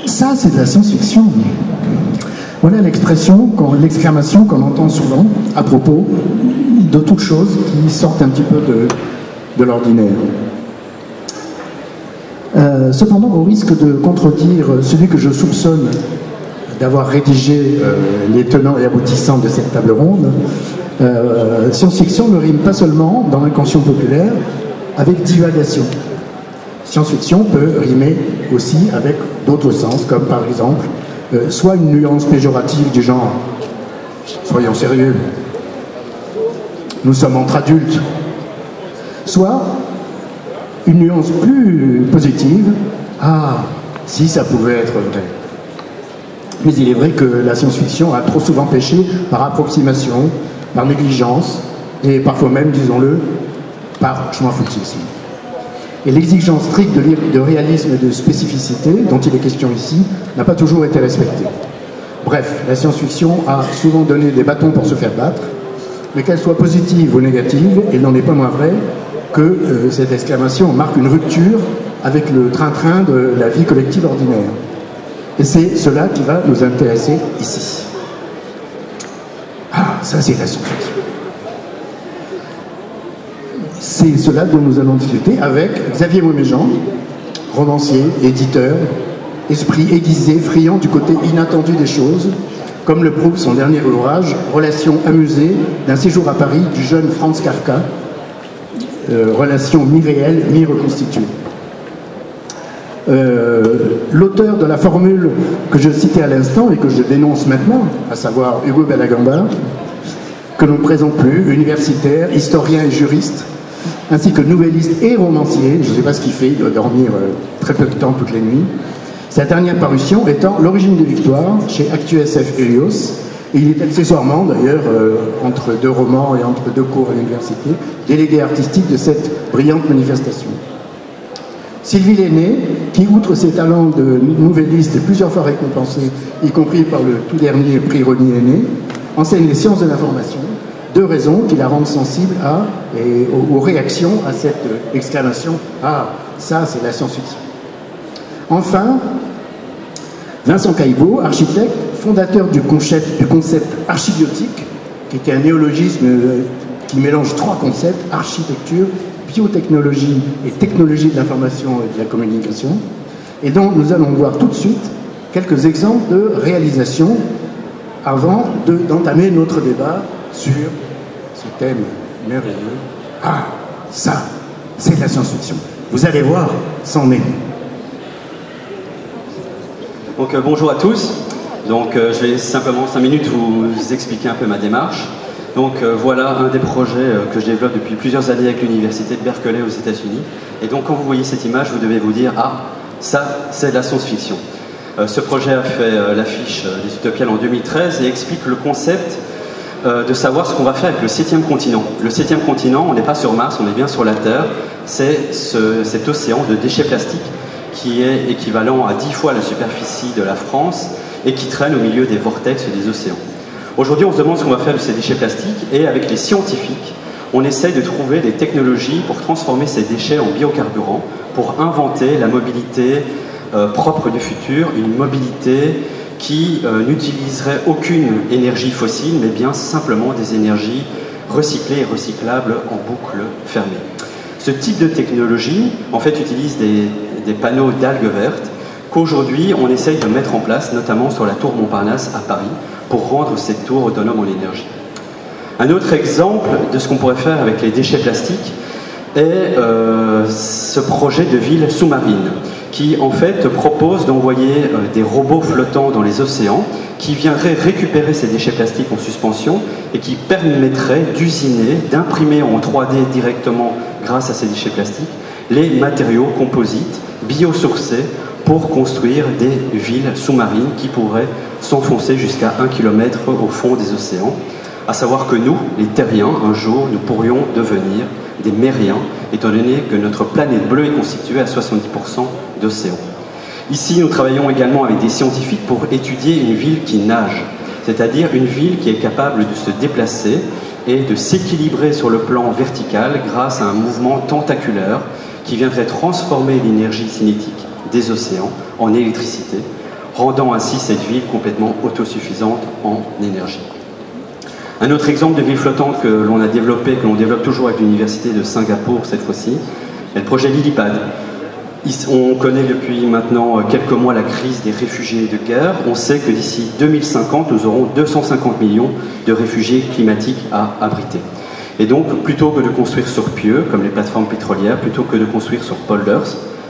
ça c'est de la science-fiction. Voilà l'exclamation qu'on entend souvent à propos de toutes choses qui sortent un petit peu de l'ordinaire. Cependant, au risque de contredire celui que je soupçonne d'avoir rédigé les tenants et aboutissants de cette table ronde, science-fiction ne rime pas seulement dans l'inconscient populaire avec divagation. Science-fiction peut rimer aussi avec d'autres sens, comme par exemple soit une nuance péjorative du genre « soyons sérieux, nous sommes entre adultes », soit une nuance plus positive « ah, si ça pouvait être vrai ». Mais il est vrai que la science-fiction a trop souvent péché par approximation, par négligence, et parfois même, disons-le, par je m'en foutisme. Et l'exigence stricte de réalisme et de spécificité, dont il est question ici, n'a pas toujours été respectée. Bref, la science-fiction a souvent donné des bâtons pour se faire battre, mais qu'elle soit positive ou négative, il n'en est pas moins vrai que cette exclamation marque une rupture avec le train-train de la vie collective ordinaire. Et c'est cela qui va nous intéresser ici. Ah, ça c'est la science-fiction. C'est cela dont nous allons discuter avec Xavier Moméjean, romancier, éditeur, esprit aiguisé, friand du côté inattendu des choses, comme le prouve son dernier ouvrage, Relations amusées d'un séjour à Paris du jeune Franz Kafka, relations mi-réelles, mi-reconstituées. L'auteur de la formule que je citais à l'instant et que je dénonce maintenant, à savoir Hugo Bellagamba, que l'on ne présente plus, universitaire, historien et juriste, ainsi que nouvelliste et romancier, je ne sais pas ce qu'il fait, il doit dormir très peu de temps toutes les nuits. Sa dernière parution étant L'origine des victoires, chez ActuSF Helios, et il est accessoirement d'ailleurs, entre deux romans et entre deux cours à l'université, délégué artistique de cette brillante manifestation. Sylvie Lenné, qui outre ses talents de nouvelliste plusieurs fois récompensés, y compris par le tout dernier prix Rony Lenné, enseigne les sciences de l'information. Deux raisons qui la rendent sensible aux réactions à cette exclamation « Ah, ça c'est la science-fiction ». Enfin, Vincent Caillebout, architecte, fondateur du concept archibiotique, qui était un néologisme qui mélange trois concepts, architecture, biotechnologie et technologie de l'information et de la communication, et dont nous allons voir tout de suite quelques exemples de réalisation avant d'entamer notre débat sur ce thème merveilleux. Ah, ça, c'est de la science-fiction. Vous allez voir, c'en est. Donc bonjour à tous. Donc je vais simplement 5 minutes vous expliquer un peu ma démarche. Donc voilà un des projets que je développe depuis plusieurs années avec l'université de Berkeley aux États-Unis. Et donc quand vous voyez cette image, vous devez vous dire ah, ça c'est de la science-fiction. Ce projet a fait l'affiche des Utopiales en 2013 et explique le concept de savoir ce qu'on va faire avec le 7e continent. Le 7e continent, on n'est pas sur Mars, on est bien sur la Terre. C'est cet océan de déchets plastiques qui est équivalent à 10 fois la superficie de la France et qui traîne au milieu des vortex des océans. Aujourd'hui, on se demande ce qu'on va faire de ces déchets plastiques et avec les scientifiques, on essaye de trouver des technologies pour transformer ces déchets en biocarburants, pour inventer la mobilité propre du futur, une mobilité qui n'utiliserait aucune énergie fossile, mais bien simplement des énergies recyclées et recyclables en boucle fermée. Ce type de technologie, en fait, utilise des panneaux d'algues vertes qu'aujourd'hui, on essaye de mettre en place, notamment sur la tour Montparnasse à Paris, pour rendre cette tour autonome en énergie. Un autre exemple de ce qu'on pourrait faire avec les déchets plastiques est ce projet de ville sous-marine qui en fait propose d'envoyer des robots flottants dans les océans qui viendraient récupérer ces déchets plastiques en suspension et qui permettraient d'usiner, d'imprimer en 3D directement grâce à ces déchets plastiques les matériaux composites biosourcés pour construire des villes sous-marines qui pourraient s'enfoncer jusqu'à 1 km au fond des océans. À savoir que nous, les terriens, un jour, nous pourrions devenir des mériens, étant donné que notre planète bleue est constituée à 70% d'océans. Ici, nous travaillons également avec des scientifiques pour étudier une ville qui nage, c'est-à-dire une ville qui est capable de se déplacer et de s'équilibrer sur le plan vertical grâce à un mouvement tentaculaire qui viendrait transformer l'énergie cinétique des océans en électricité, rendant ainsi cette ville complètement autosuffisante en énergie. Un autre exemple de ville flottante que l'on a développé, que l'on développe toujours avec l'université de Singapour cette fois-ci, est le projet Lilipad. On connaît depuis maintenant quelques mois la crise des réfugiés de guerre. On sait que d'ici 2050, nous aurons 250 millions de réfugiés climatiques à abriter. Et donc, plutôt que de construire sur pieux, comme les plateformes pétrolières, plutôt que de construire sur polders,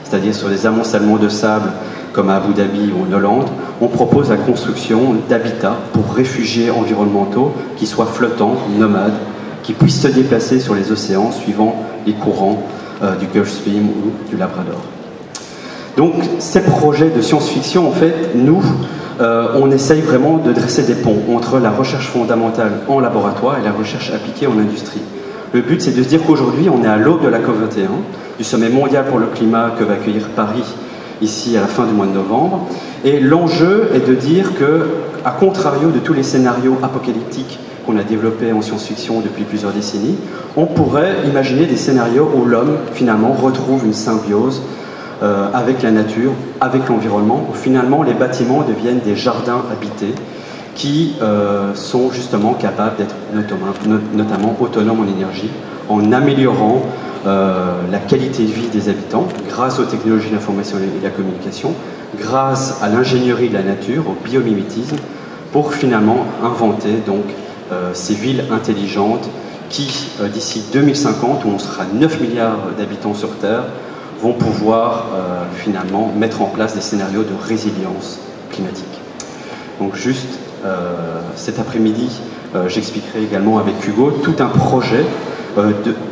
c'est-à-dire sur des amoncellements de sable comme à Abu Dhabi ou en Hollande, on propose la construction d'habitats pour réfugiés environnementaux qui soient flottants, nomades, qui puissent se déplacer sur les océans suivant les courants du Gulf Stream ou du Labrador. Donc ces projets de science-fiction, en fait, nous, on essaye vraiment de dresser des ponts entre la recherche fondamentale en laboratoire et la recherche appliquée en industrie. Le but, c'est de se dire qu'aujourd'hui, on est à l'aube de la COP21, du sommet mondial pour le climat que va accueillir Paris, ici à la fin du mois de novembre. Et l'enjeu est de dire que, à contrario de tous les scénarios apocalyptiques qu'on a développés en science-fiction depuis plusieurs décennies, on pourrait imaginer des scénarios où l'homme, finalement, retrouve une symbiose avec la nature, avec l'environnement, où finalement les bâtiments deviennent des jardins habités qui sont justement capables d'être notamment autonomes en énergie, en améliorant la qualité de vie des habitants grâce aux technologies de l'information et de la communication, grâce à l'ingénierie de la nature, au biomimétisme, pour finalement inventer donc ces villes intelligentes qui, d'ici 2050, où on sera 9 milliards d'habitants sur Terre, vont pouvoir finalement mettre en place des scénarios de résilience climatique. Donc juste cet après-midi, j'expliquerai également avec Hugo tout un projet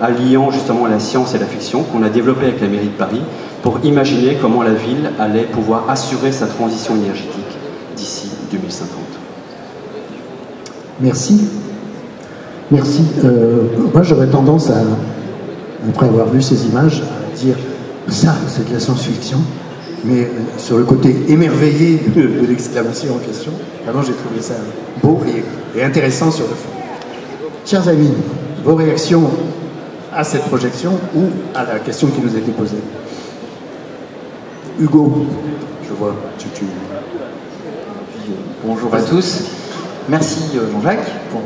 alliant justement la science et la fiction qu'on a développé avec la mairie de Paris pour imaginer comment la ville allait pouvoir assurer sa transition énergétique d'ici 2050. Merci. Merci. Moi, j'aurais tendance à, après avoir vu ces images, à dire ça, c'est de la science-fiction, mais sur le côté émerveillé de l'exclamation en question, vraiment, j'ai trouvé ça beau et intéressant sur le fond. Chers amis, vos réactions à cette projection ou à la question qui nous a été posée. Hugo, je vois, tu... Bonjour à tous. Merci Jean-Jacques pour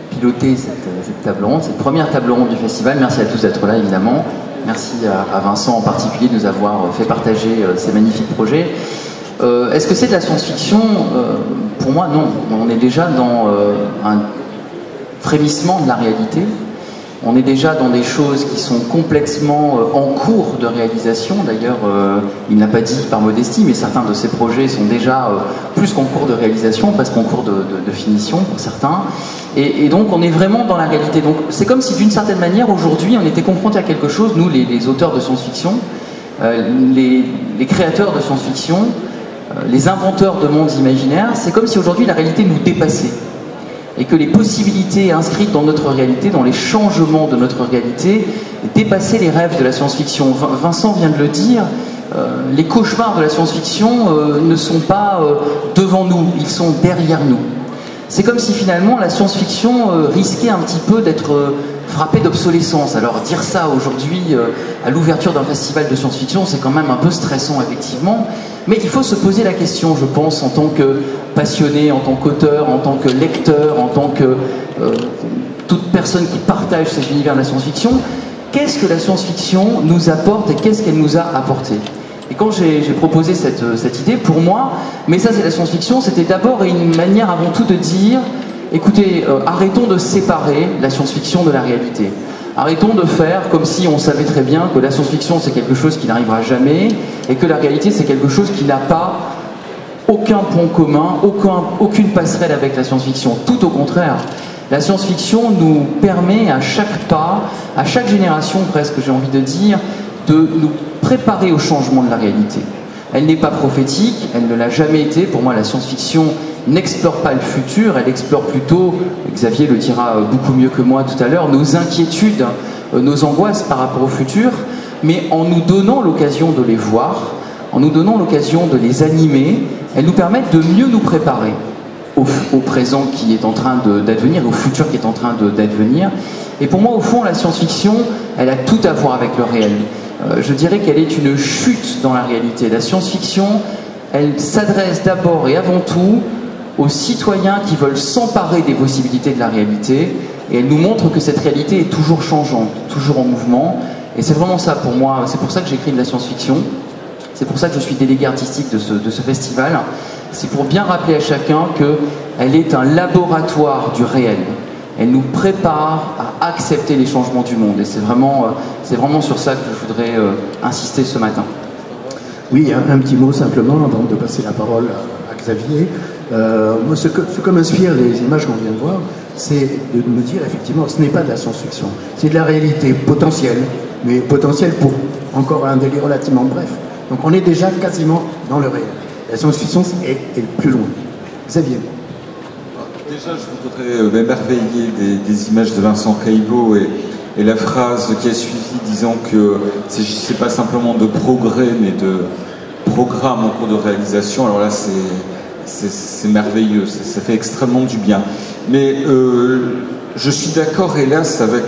piloter cette table ronde, cette première table ronde du festival. Merci à tous d'être là, évidemment. Merci à Vincent en particulier de nous avoir fait partager ces magnifiques projets. Est-ce que c'est de la science-fiction? Pour moi, non. On est déjà dans un frémissement de la réalité. On est déjà dans des choses qui sont complètement en cours de réalisation. D'ailleurs, il n'a pas dit par modestie, mais certains de ces projets sont déjà plus qu'en cours de réalisation, presque en cours de finition pour certains. Et donc, on est vraiment dans la réalité. Donc, c'est comme si, d'une certaine manière, aujourd'hui, on était confronté à quelque chose, nous, les auteurs de science-fiction, les créateurs de science-fiction, les inventeurs de mondes imaginaires, c'est comme si aujourd'hui la réalité nous dépassait. Et que les possibilités inscrites dans notre réalité, dans les changements de notre réalité, dépassaient les rêves de la science-fiction. Vincent vient de le dire, les cauchemars de la science-fiction ne sont pas devant nous, ils sont derrière nous. C'est comme si finalement la science-fiction risquait un petit peu d'être frappée d'obsolescence. Alors dire ça aujourd'hui à l'ouverture d'un festival de science-fiction, c'est quand même un peu stressant effectivement. Mais il faut se poser la question, je pense, en tant que passionné, en tant qu'auteur, en tant que lecteur, en tant que toute personne qui partage cet univers de la science-fiction, qu'est-ce que la science-fiction nous apporte et qu'est-ce qu'elle nous a apporté? Et quand j'ai proposé cette idée, pour moi, mais ça c'est la science-fiction, c'était d'abord une manière avant tout de dire, écoutez, arrêtons de séparer la science-fiction de la réalité. Arrêtons de faire comme si on savait très bien que la science-fiction c'est quelque chose qui n'arrivera jamais et que la réalité c'est quelque chose qui n'a pas aucun point commun, aucune passerelle avec la science-fiction. Tout au contraire, la science-fiction nous permet à chaque pas, à chaque génération presque j'ai envie de dire, de nous préparer au changement de la réalité. Elle n'est pas prophétique, elle ne l'a jamais été. Pour moi la science-fiction n'explore pas le futur, elle explore plutôt, Xavier le dira beaucoup mieux que moi tout à l'heure, nos inquiétudes, nos angoisses par rapport au futur, mais en nous donnant l'occasion de les voir, en nous donnant l'occasion de les animer, elles nous permettent de mieux nous préparer au présent qui est en train d'advenir, au futur qui est en train d'advenir. Et pour moi, au fond, la science-fiction, elle a tout à voir avec le réel. je dirais qu'elle est une chute dans la réalité. La science-fiction, elle s'adresse d'abord et avant tout aux citoyens qui veulent s'emparer des possibilités de la réalité, et elle nous montre que cette réalité est toujours changeante, toujours en mouvement, et c'est vraiment ça pour moi, c'est pour ça que j'écris de la science-fiction, c'est pour ça que je suis délégué artistique de ce festival, c'est pour bien rappeler à chacun qu'elle est un laboratoire du réel. Elle nous prépare à accepter les changements du monde, et c'est vraiment sur ça que je voudrais insister ce matin. Oui, un petit mot simplement avant de passer la parole à Xavier. Moi, ce que m'inspirent les images qu'on vient de voir, c'est de me dire effectivement, ce n'est pas de la science-fiction, c'est de la réalité potentielle, mais potentielle pour encore un délai relativement bref. Donc on est déjà quasiment dans le réel. La science-fiction est plus loin. Xavier. Déjà, je voudrais m'émerveiller des images de Vincent Caillebout et la phrase qui a suivi disant que c'est pas simplement de progrès, mais de programme en cours de réalisation. Alors là, c'est merveilleux, ça fait extrêmement du bien. Mais je suis d'accord, hélas, avec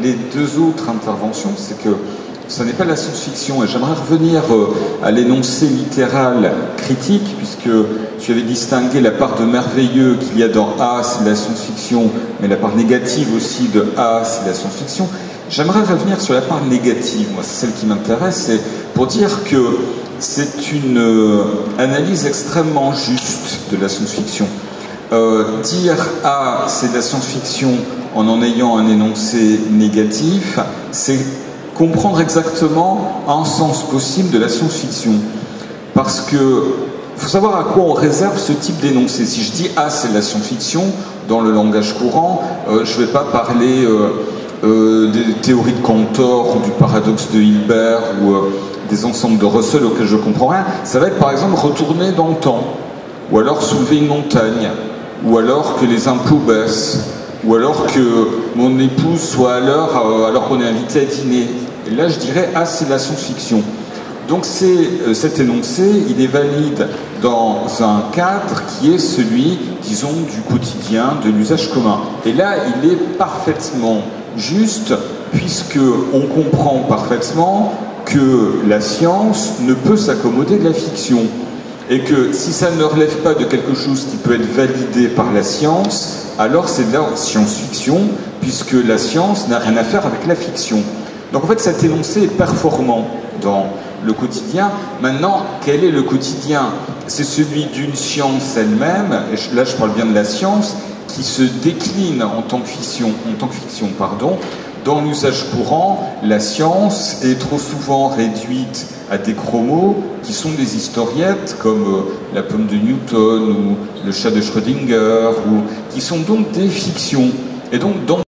les deux autres interventions, c'est que ce n'est pas de la science-fiction, et j'aimerais revenir à l'énoncé littéral critique, puisque tu avais distingué la part de merveilleux qu'il y a dans A, c'est de la science-fiction, mais la part négative aussi de A, c'est de la science-fiction. J'aimerais revenir sur la part négative, moi c'est celle qui m'intéresse, c'est pour dire que c'est une analyse extrêmement juste de la science-fiction. Dire A, c'est de la science-fiction en ayant un énoncé négatif, c'est comprendre exactement un sens possible de la science-fiction. Parce que faut savoir à quoi on réserve ce type d'énoncé. Si je dis « Ah, c'est de la science-fiction », dans le langage courant, je ne vais pas parler des théories de Cantor ou du paradoxe de Hilbert ou des ensembles de Russell auxquels je ne comprends rien. Ça va être par exemple retourner dans le temps, ou alors soulever une montagne, ou alors que les impôts baissent, ou alors que mon épouse soit à l'heure alors qu'on est invité à dîner. Et là, je dirais, ah, c'est de la science-fiction. Donc cet énoncé, il est valide dans un cadre qui est celui, disons, du quotidien, de l'usage commun. Et là, il est parfaitement juste, puisqu'on comprend parfaitement que la science ne peut s'accommoder de la fiction. Et que si ça ne relève pas de quelque chose qui peut être validé par la science, alors c'est de la science-fiction, puisque la science n'a rien à faire avec la fiction. Donc en fait, cet énoncé est performant dans le quotidien. Maintenant, quel est le quotidien? C'est celui d'une science elle-même, et là je parle bien de la science, qui se décline en tant que fiction, dans l'usage courant. La science est trop souvent réduite à des gros mots qui sont des historiettes comme la pomme de Newton ou le chat de Schrödinger, ou qui sont donc des fictions. Et donc dans